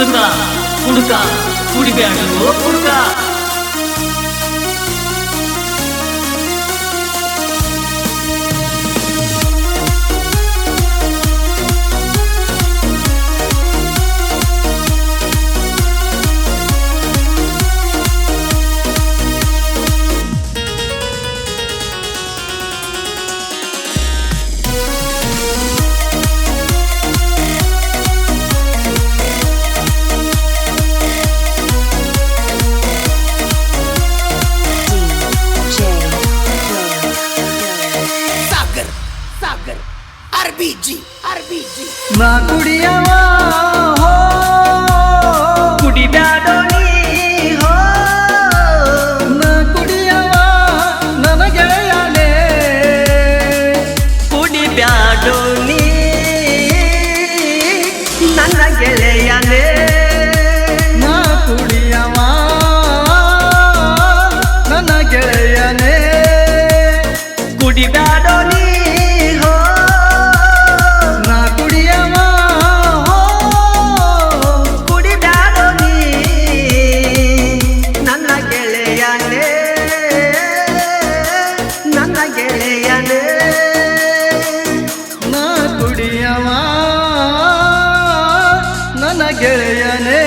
ಕುಡುಕ ಕುಡುಕ ಕುಡಿಬ್ಯಾಡೋ ಕುಡುಕ. ನಾ ಕುಡಿಯವ ಹೋ ಕುಡಿಬ್ಯಾಡೋ ನೀ ಹೋ. ನಾ ಕುಡಿಯವ ನನ್ನ ಗೆಳೆಯನೇ ಕುಡಿಬ್ಯಾಡೋ ನೀ ನನ್ನ ಗೆಳೆಯನೇ. ನಾ ಕುಡಿಯವ ನನ್ನ ಗೆಳೆಯನೇ ಕುಡಿಬ್ಯಾಡೋ ನೀ ಹೋ. ನಾ ಕುಡಿಯವ ಕುಡಿಬ್ಯಾಡೋ ನೀ ನನ್ನ ಗೆಳೆಯನೇ ನನ್ನ ಗೆಳೆಯನೇ. ನಾ ಕುಡಿಯವ ನನ್ನ ಗೆಳೆಯನೇ.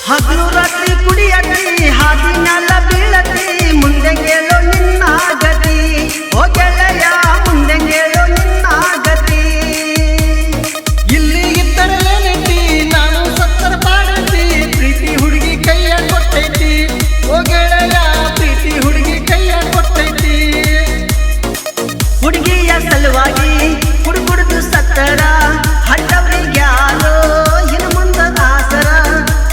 ಹಗಲು ರಾತ್ರಿ ಕುಡಿಯತಿ ಹಾದಿನೆಲ್ಲ ಬೀಳತಿ ಮುಂದೆ ಕೇಳೋ ನಿನ್ನ ಗತಿ. ಓ ಗೆಳೆಯ ಮುಂದೆ ಕೇಳೋ ನಿನ್ನ ಗತಿ. ಇಲ್ಲಿ ಇದ್ದರೆ ಏನೈತಿ ನಾನು ಸತ್ತರ ಪಾಡೈತಿ ಪ್ರೀತಿ ಹುಡುಗಿ ಕೈಯ ಕೊಟ್ಟೈತಿ. ಓ ಗೆಳೆಯ ಪ್ರೀತಿ ಹುಡುಗಿ ಕೈಯ ಕೊಟ್ಟೈತಿ. ಹುಡುಗಿಯ ಸಲುವಾಗಿ ಕುಡುದು ಸತ್ತರ ಹಟ್ಟವ್ರಿಗೆ ಯಾರೋ ಇನ್ನು ಮುಂದ ಆಸರ.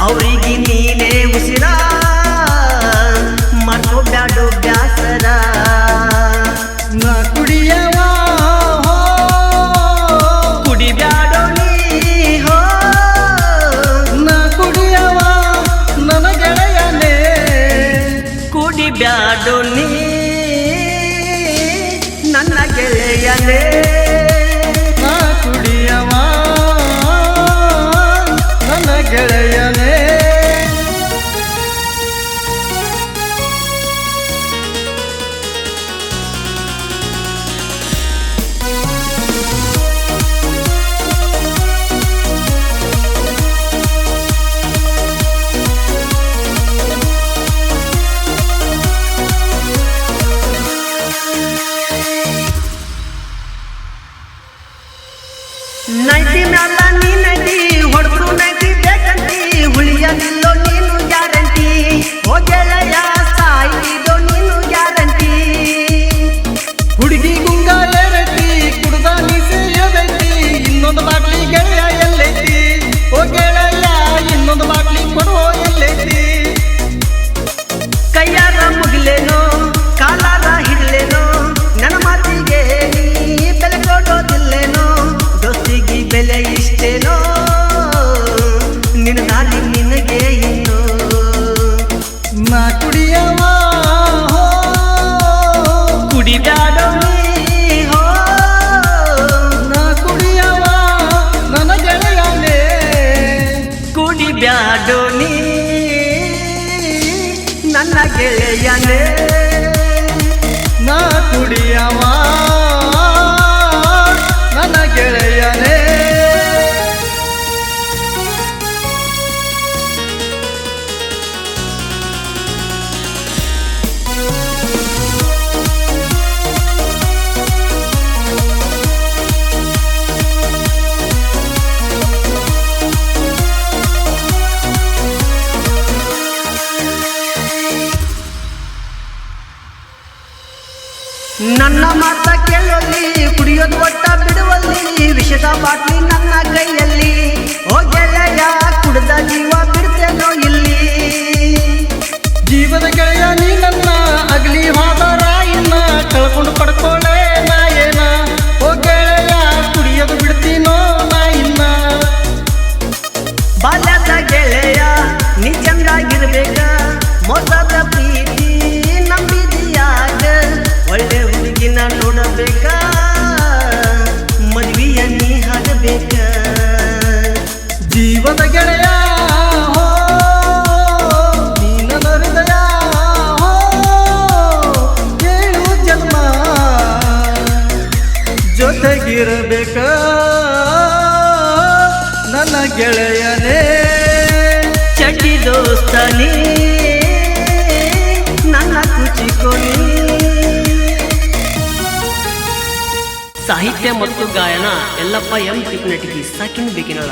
ಅವರಿಗೆ ನೀನೇ ಉಸಿರ ಮಾಡ್ಕೋಬ್ಯಾಡೋ ಬ್ಯಾಸರ. ನಾ ಕುಡಿಯವ ಹೋ ಕುಡಿಬ್ಯಾಡೋ ನೀ ಹೋ. ನಾ ಕುಡಿಯವ ನನ್ನ ಗೆಳೆಯನೇ ಕುಡಿಬ್ಯಾಡೋ ನೀ ನನ್ನ ಗೆಳೆಯನೇ. ನಾ ಕುಡಿಯವ ನನ್ನ ಗೆಳೆಯನೇ. ನೈಟಿ ಮ್ಯಾಲ ನೀ ನೈಟಿ ಹೊಡೆದ್ರು ನೈಟಿ ಬೇಕಂತಿ. ಉಳಿಯಲಿಲ್ಲೋ ನೀನು ಗ್ಯಾರಂಟಿ. ಓ ಗೆಳೆಯ ಸಾಯಿದೋ ನೀನು ಗ್ಯಾರಂಟಿ. ಹುಡುಗಿ ಗುಂಗ ಏರೈತಿ ಕುಡ್ದ ನೀಸೆ ಎದೈತಿ ಇನ್ನೊಂದು ಬಾಟ್ಲಿ ಗೆಳೆಯ ಎಲ್ಲೈತಿ. ಓ ಗೆಳೆಯ ಇನ್ನೊಂದು ಬಾಟ್ಲಿ ಕೊಡುವ ಎಲ್ಲೈತಿ. ಕೈಯಾರ ಮುಗಿಲೇನೋ ಕಾಲಾರ ಹಿಡ್ಲೇನೋ ನನ್ನ ಮಾತಿಗೆ ನೀ ಬೆಲೆ ಕೊಡೋದಿಲ್ಲೇನೋ. ದೋಸ್ತಿಗೆ ಬೆಲೆ ಇಷ್ಟೇನೋ ನಿನ್ನ ದಾರಿ ನಿನಗೆ ಇನ್ನು. ನಾ ಕುಡಿಯವ ಹೋ ಕುಡಿಬ್ಯಾಡೋ ನೀ ಹೋ. ನಾ ಕುಡಿಯವ ನನ್ನ ಗೆಳೆಯನೇ ಕುಡಿಬ್ಯಾಡೋ ನೀ ನನ್ನ ಗೆಳೆಯನೇ. ನಾ ಕುಡಿಯವ ನನ್ನ ಗೆಳೆಯನೇ. ನನ್ನ ಮಾತ ಕೇಳಲ್ಲಿ ಕುಡಿಯೋದು ಒಟ್ಟ ಬಿಡುವಲ್ಲಿ ವಿಷದ ಬಾಟ್ಲಿ ನನ್ನ ಕೈಯಲ್ಲಿ. ಓ ಗೆಳೆಯ ಕುಡ್ದ ಜೀವ ಬಿಡ್ತೇನೋ ಇಲ್ಲಿ. ಬಾಲ್ಯದ ಗೆಳೆಯ ನೀ ಚಂದಾಗಿರ್ಬೇಕ ಮೋಸದ ಪ್ರೀತಿ ನಂಬಿದಿಯಾಗ ಒಳ್ಳೆ ಹುಡುಗಿನ ನೋಡಬೇಕ ಮದ್ವಿಯ ನೀ ಹಾಡಬೇಕ ಜೀವದ ಗೆಳೆಯ ಹೋ ನೀನ ಹೃದಯ ಹೋ ಏಳು ಜನ್ಮ ಜೊತೆಗಿರಬೇಕ ನನ್ನ ಗೆಳೆಯನೇ ಚಡ್ಡಿ ದೋಸ್ತನಿ ನನ್ನ ಕುಚಿಕೋನಿ. ಸಾಹಿತ್ಯ ಮತ್ತು ಗಾಯನ ಯಲ್ಲಪ್ಪ ಎಂ ತಿಪ್ಪನಟಗಿ ಸಾಕಿನ್ ಬೇಕಿನಳ.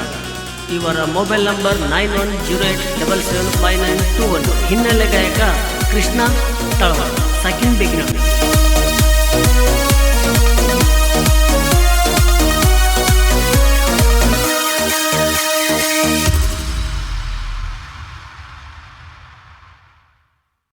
ಇವರ ಮೊಬೈಲ್ ನಂಬರ್ 9108775921. ಹಿನ್ನೆಲೆ ಗಾಯಕ ಕೃಷ್ಣ ತಳವಾರ ಸಾಕಿನ್ ಬೇಕಿನಳ.